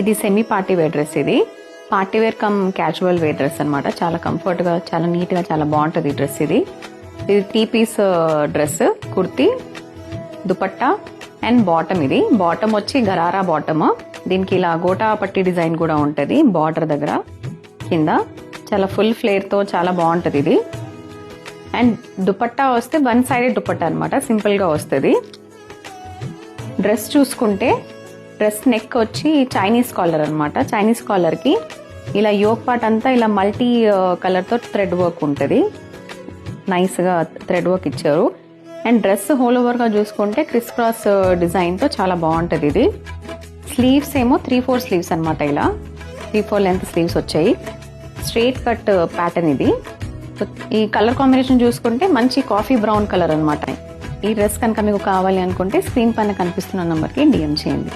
ఇది semi party wear dress. ఇది party wear cum casual wear dress అనమాట. చాలా కంఫర్ట్ గా, చాలా నీట్ గా, చాలా బాగుంటది ఈ డ్రెస్. ఇది 3 piece dress, kurti, dupatta and bottom. ఇది బాటమ్ వచ్చి గరారా బాటమ్. దీనికి ఇలా గోటా పట్టి డిజైన్ కూడా ఉంటది బార్డర్ దగ్గర కింద. చాలా ఫుల్ ఫ్లేర్ తో చాలా బాగుంటది ఇది. అండ్ దుపట్టా వస్తే 1 సైడెడ్ దుపట్టా అనమాట, సింపుల్ గా వస్తుంది. డ్రెస్ చూసుకుంటే డ్రెస్ నెక్ వచ్చి చైనీస్ కాలర్ అనమాట. చైనీస్ కాలర్ కి ఇలా యోక్ పార్ట్ అంతా ఇలా మల్టీ కలర్ తో థ్రెడ్ వర్క్ ఉంటుంది. నైస్ గా థ్రెడ్ వర్క్ ఇచ్చారు. అండ్ డ్రెస్ హోల్ ఓవర్ గా చూసుకుంటే క్రిస్ క్రాస్ డిజైన్ తో చాలా బాగుంటది ఇది. స్లీవ్స్ ఏమో 3/4 స్లీవ్స్ అనమాట. ఇలా 3/4 లెంత్ స్లీవ్స్ వచ్చాయి. స్ట్రైట్ కట్ ప్యాటర్న్ ఇది. ఈ కలర్ కాంబినేషన్ చూసుకుంటే మంచి కాఫీ బ్రౌన్ కలర్ అనమాట. ఈ డ్రెస్ కనుక మీకు కావాలి అనుకుంటే స్క్రీన్ పైన కనిపిస్తున్న నంబర్కి DM చేయండి.